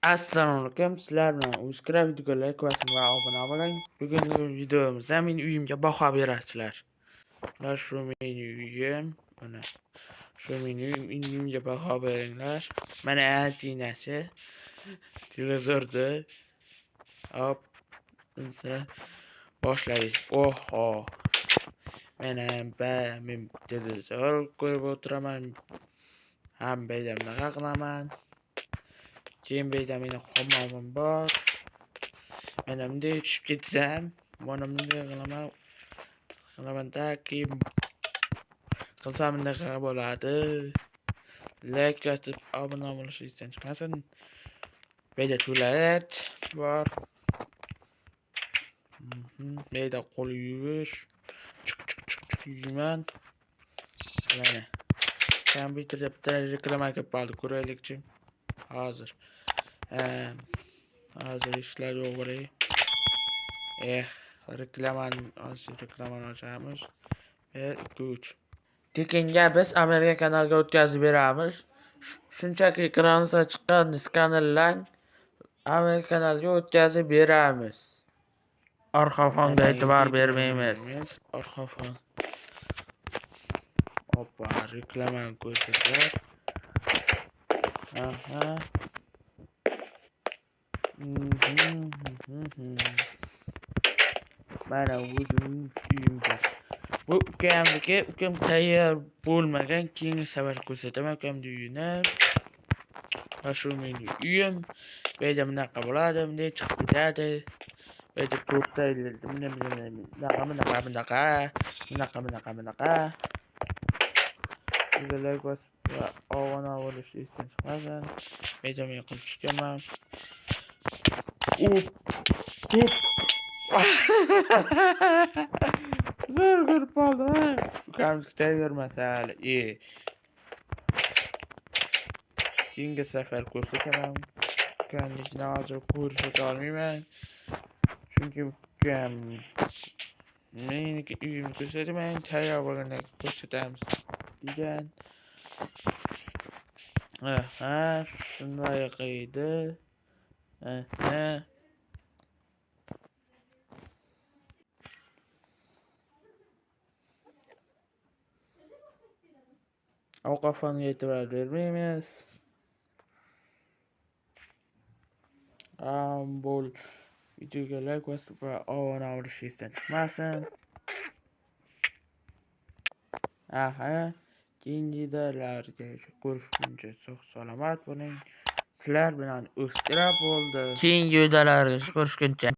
Assalomu alaykum. Sizlar bilan Uzkra videoga like bosing va obuna bo'ling. Bugungi videomizda mening uyimga baho berasizlar. Mana shu mening uyim, mana shu mening uyimga baho beringlar. Mana antenasi televizorda. Hop, boshlaylik. Oho. Men televizor ko'rib o'tiraman. Ham bedamda qilaman. Keyin beyda meni hammom bor. Men bunday tushib ketsam, mana bunday qilaman-da, keyin qilsam bunaqa bo'ladi. Like bosib, obuna bo'lishni esdan chiqmasin. Beyda tualet bor. Beyda qo'l yuvish. Chiq yuyman. Mana kompyuterda bitta reklama kelib qoldi, ko'raylikchi. Hozir ishlar yo'q bo'lay. Reklamani ochamiz. 2-3. Tekinga biz Amerika kanaliga o'tkazib beramiz. Shunchaki ekraningizda chiqqan skanerlang Amerika kanaliga o'tkazib beramiz. Orqa fonga e'tibor bermaymiz. Orqa fon. Hoppa, reklamani ko'rsatlar. Aha. Mana uyimda. Bu ukam tayyor bo'lmagan, keyingi safar ko'rsataman ukamning uyini. Va shu mening uyim. Bu yerda bunaqa bo'ladi, bunday chiqib ketadi. Bu yerda ko'rsataylik. Bunaqa. Sizlar va obuna bo'lishni esdan chiqmasin. Bu yerda men qilib chiqaman. Zo'r ko'rib qoldim. Ukamni tayyormasali. Keyingi safar ko'rsataman. Ukamni hozir ko'rsata olmayman. Chunki ukam meniki uyimni ko'rsataman, tayyor bo'lganda ko'rsatamiz degan. Shunday qildi. Ovqatga e'tibor bermaymiz. Bol videoga like bosib va obuna bo'lishni esdan chiqmasin. Keyingi videolarga ko'rishguncha sog' salomat bo'ling. Sizlar bilan Uzkra bo'ldi. Keyingi videolarga ko'rishguncha